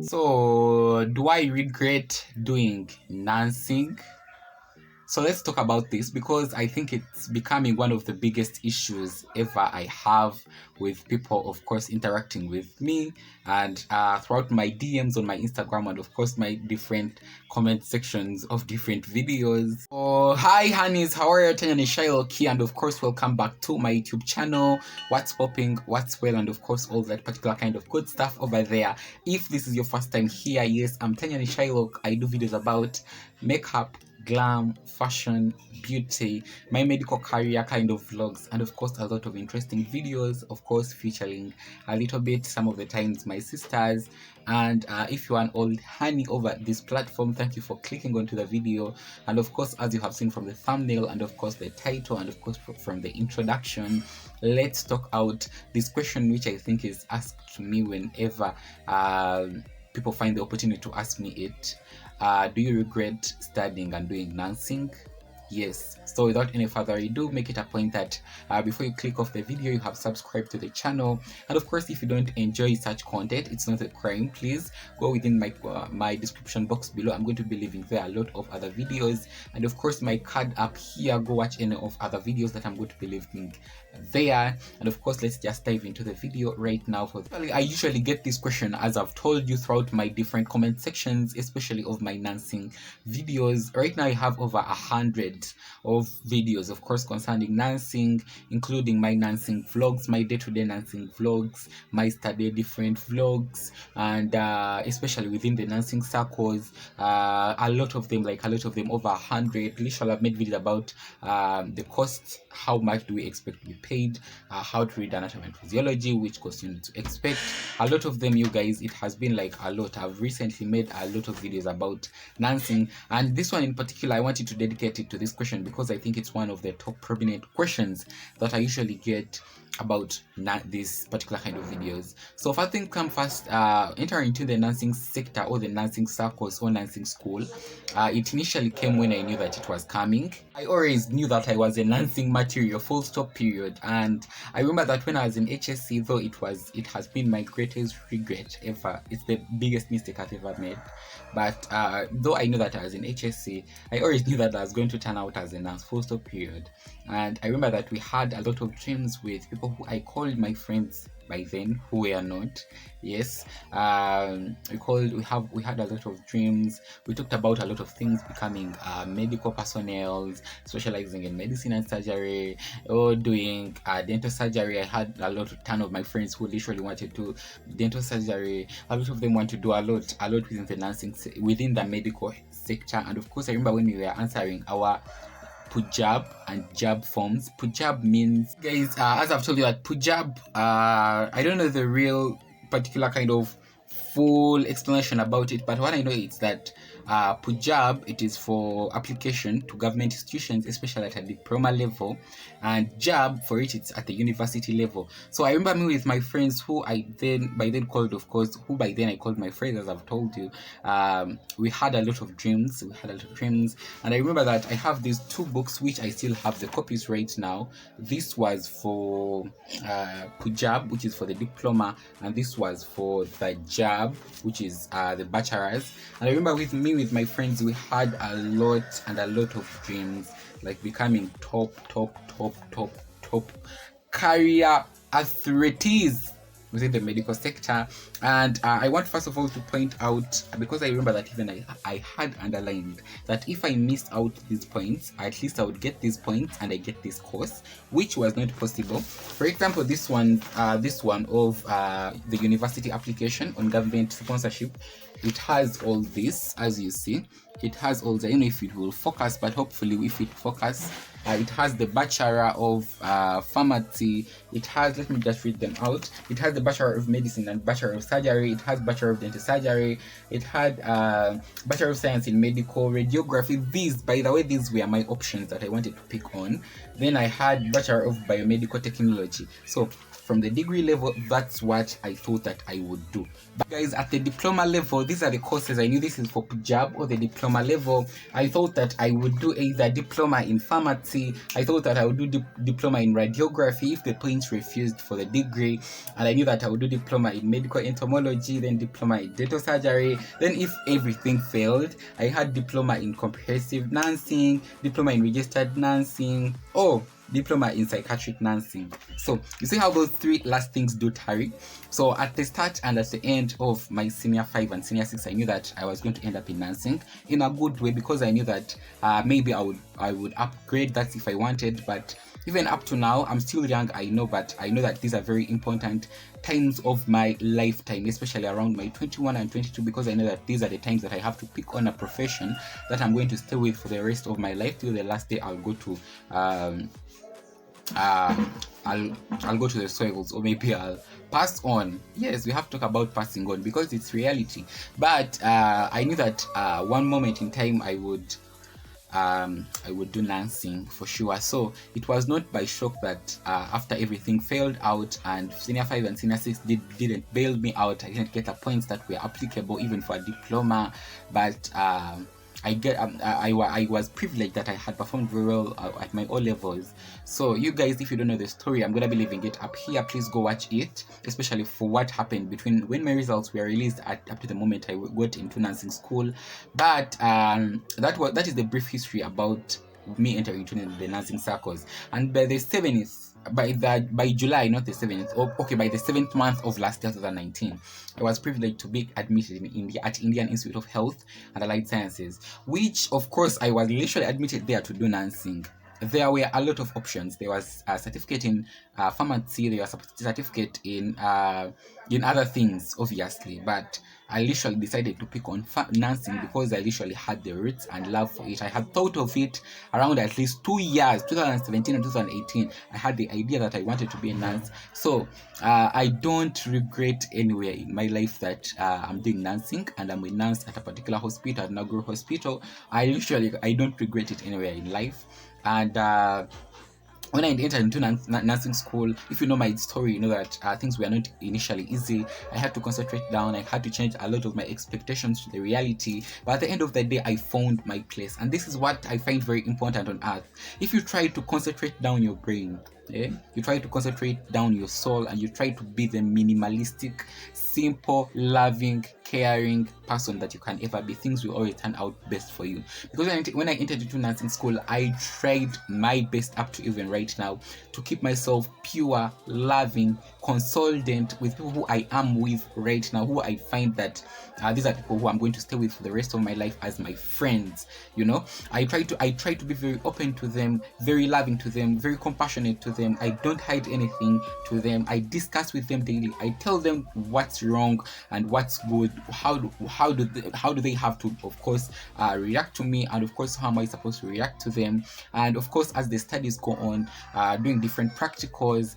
So, do I regret doing nursing? So let's talk about this because I think it's becoming one of the biggest issues ever I have with people, of course, interacting with me and throughout my DMs on my Instagram and, of course, my different comment sections of different videos. Oh, hi, honeys. How are you? Tanya Shylock here, and of course, welcome back to my YouTube channel. What's popping? What's well? And of course, all that particular kind of good stuff over there. If this is your first time here, yes, I'm Tanya Shylock. I do videos about makeup, glam, fashion, beauty, my medical career kind of vlogs, and of course a lot of interesting videos, of course featuring a little bit some of the times my sisters. And if you are an old honey over this platform, thank you for clicking onto the video. And of course, as you have seen from the thumbnail and of course the title and of course from the introduction, let's talk out this question which I think is asked to me whenever people find the opportunity to ask me it. Do you regret studying and doing nursing? Yes. So without any further ado, make it a point that before you click off the video, you have subscribed to the channel. And of course, if you don't enjoy such content, it's not a crime. Please go within my description box below. I'm going to be leaving there a lot of other videos, and of course my card up here. Go watch any of other videos that I'm going to be leaving there. And of course, let's just dive into the video right now. I usually get this question, as I've told you, throughout my different comment sections, especially of my nursing videos. Right now I have over 100 of videos, of course, concerning nursing, including my nursing vlogs, my day-to-day nursing vlogs, my study different vlogs, and especially within the nursing circles, a lot of them over 100. Literally, I've made videos about the cost, how much do we expect to be paid, how to read anatomy and physiology, which course you need to expect. A lot of them, you guys, it has been like a lot. I've recently made a lot of videos about nursing, and this one in particular, I wanted to dedicate it to this question because I think it's one of the top prominent questions that I usually get about this particular kind of videos. So first thing come first, entering into the nursing sector or the nursing circles or nursing school, it initially came when I knew that it was coming. I always knew that I was a nursing material, full stop, period. And I remember that when I was in HSC, though it has been my greatest regret ever. It's the biggest mistake I've ever made. But though I knew that I was in HSC, I always knew that I was going to turn out as a nurse, full stop, period. And I remember that we had a lot of dreams with people who I called my friends by then, who were not. Yes, we had a lot of dreams. We talked about a lot of things, becoming medical personnel, specializing in medicine and surgery, or doing dental surgery. I had a ton of my friends who literally wanted to do dental surgery. A lot of them want to do a lot within the nursing, within the medical sector. And of course, I remember when we were answering our Pujab and Jab forms. Pujab means, guys, as I've told you, that Pujab, I don't know the real particular kind of full explanation about it, but what I know is that Pujab, it is for application to government institutions, especially at a diploma level, and Jab for it, it's at the university level. So I remember me with my friends who I called my friends, as I've told you. We had a lot of dreams. And I remember that I have these two books which I still have the copies right now. This was for Pujab, which is for the diploma, and this was for the Jab, which is the bachelor's. And I remember with my friends, we had a lot of dreams, like becoming top career athletes within the medical sector. And I want first of all to point out, because I remember that even I had underlined that if I missed out these points, at least I would get these points and I get this course, which was not possible. For example, this one of the university application on government sponsorship, it has all this, as you see. It has all the, I don't know if it will focus, but hopefully if it focus, it has the Bachelor of Pharmacy. It has, let me just read them out. It has the Bachelor of Medicine and Bachelor of Surgery. It has Bachelor of Dental Surgery. It had Bachelor of Science in Medical Radiography. These, by the way, these were my options that I wanted to pick on. Then I had Bachelor of Biomedical Technology. So from the degree level, that's what I thought that I would do. But guys, at the diploma level, these are the courses I knew. This is for job or the diploma level. I thought that I would do either diploma in pharmacy. I thought that I would do diploma in radiography if the points refused for the degree, and I knew that I would do diploma in medical entomology, then diploma in dental surgery. Then if everything failed, I had diploma in comprehensive nursing, diploma in registered nursing, diploma in psychiatric nursing. So you see how those three last things do tarry. So at the start and at the end of my senior 5 and senior 6, I knew that I was going to end up in nursing in a good way, because I knew that maybe I would upgrade that if I wanted. But even up to now, I'm still young, I know, but I know that these are very important times of my lifetime, especially around my 21 and 22, because I know that these are the times that I have to pick on a profession that I'm going to stay with for the rest of my life till the last day I'll go to I'll go to the soils, or maybe I'll pass on. Yes, we have to talk about passing on because it's reality. But I knew that one moment in time I would do nursing for sure. So it was not by shock that after everything failed out and senior 5 and senior 6 didn't bail me out, I didn't get the points that were applicable even for a diploma. But I was privileged that I had performed very well at my O levels. So you guys, if you don't know the story, I'm gonna be leaving it up here. Please go watch it, especially for what happened between when my results were released up to the moment I got into nursing school. But that is the brief history about me entering into the nursing circles. And by the 7th, by July, not the 7th, by the 7th month of last year, 2019, I was privileged to be admitted in India at Indian Institute of Health and Allied Sciences, which of course I was literally admitted there to do nursing. There were a lot of options. There was a certificate in pharmacy, there was a certificate in other things, obviously, but I literally decided to pick on nursing because I literally had the roots and love for it. I had thought of it around at least 2 years, 2017 and 2018. I had the idea that I wanted to be a nurse. So I don't regret anywhere in my life that I'm doing nursing, and I'm a nurse at a particular hospital, at Naguru Hospital. I don't regret it anywhere in life. And when I entered into nursing school, if you know my story, you know that things were not initially easy. I had to concentrate down. I had to change a lot of my expectations to the reality. But at the end of the day, I found my place. And this is what I find very important on earth. If you try to concentrate down your brain, you try to concentrate down your soul, and you try to be the minimalistic, simple, loving, caring person that you can ever be, things will always turn out best for you. Because when I entered into nursing school, I tried my best up to even right now to keep myself pure, loving, consultant with people who I am with right now, who I find that these are people who I'm going to stay with for the rest of my life as my friends. You know, I try to be very open to them, very loving to them, very compassionate to them. I don't hide anything to them. I discuss with them daily. I tell them what's wrong and what's good. How do they have to, of course, react to me, and of course, how am I supposed to react to them? And of course, as the studies go on, doing different practicals,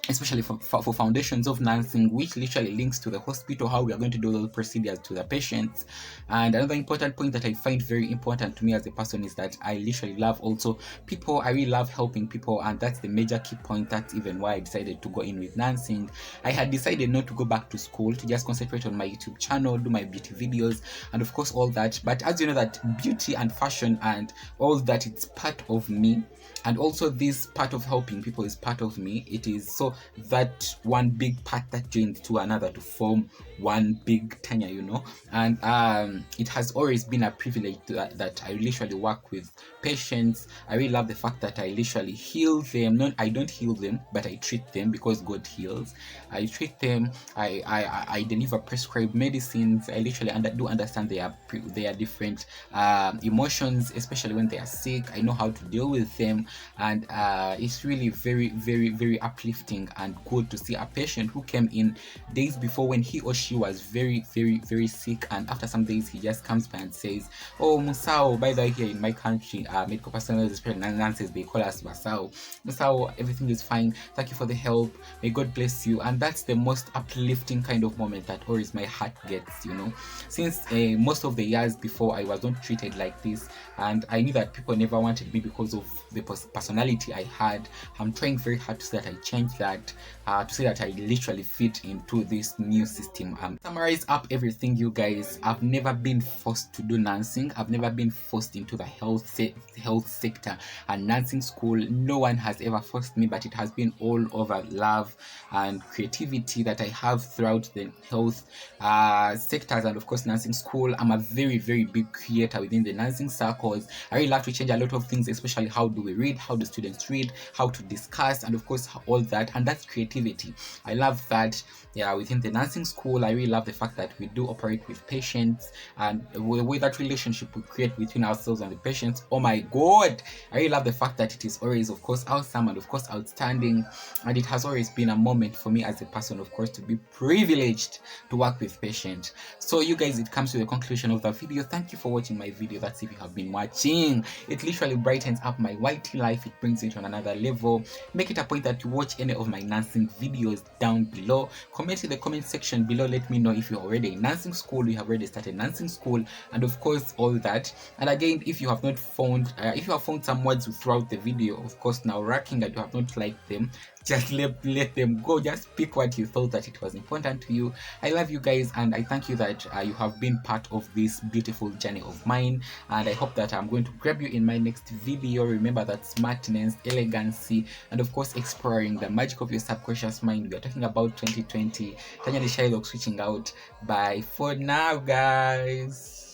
especially for foundations of nursing, which literally links to the hospital, how we are going to do those procedures to the patients. And another important point that I find very important to me as a person is that I literally love also people. I really love helping people, and that's the major key point. That's even why I decided to go in with nursing. I had decided not to go back to school, to just concentrate on my YouTube channel, do my beauty videos, and of course all that. But as you know, that beauty and fashion and all that, it's part of me. And also this part of helping people is part of me. It is so that one big part that joins to another to form one big tenure, you know. And it has always been a privilege that I literally work with patients. I really love the fact that I literally heal them. I don't heal them, but I treat them, because God heals. I treat them. I deliver prescribed medicines. I literally do understand their different emotions, especially when they are sick. I know how to deal with them, and it's really very, very, very uplifting and good to see a patient who came in days before when he or she was very, very, very sick, and after some days he just comes by and says, "Oh, Musao, by the way, here in my country, medical personnel, especially nurses, they call us Musao. Musao, everything is fine. Thank you for the help. May God bless you." And that's the most uplifting kind of moment that always my heart gets, you know. Since most of the years before, I was not treated like this, and I knew that people never wanted me because of the personality I had. I'm trying very hard to say that I changed that, to say that I literally fit into this new system. Summarize up everything, you guys. I've never been forced to do nursing. I've never been forced into the health sector and nursing school. No one has ever forced me, but it has been all over love and creativity that I have throughout the health sectors, and of course nursing school. I'm a very, very big creator within the nursing circles. I really love to change a lot of things, especially how do we read, how do students read, how to discuss, and of course all that, and that's creativity. I love that. Yeah, within the nursing school, I really love the fact that we do operate with patients, and the way that relationship we create between ourselves and the patients. Oh my god, I really love the fact that it is always, of course, awesome and of course outstanding, and it has always been a moment for me as a person, of course, to be privileged to work with patients. So you guys, it comes to the conclusion of the video. Thank you for watching my video. That's if you have been watching. It literally brightens up my YT life. It brings it on another level. Make it a point that you watch any of my nursing videos down below. Comment in the comment section below. Let me know if you're already in nursing school, you have already started nursing school, and of course all that. And again, if you have not found if you have found some words throughout the video, of course now racking that you have not liked them, just let them go. Just pick what you thought that it was important to you. I love you guys, and I thank you that you have been part of this beautiful journey of mine, and I hope that I'm going to grab you in my next video. Remember that smartness, elegancy, and of course exploring the magic of your subconscious mind. We are talking about 2020. Tanya the Shylock switching out. Bye for now, guys.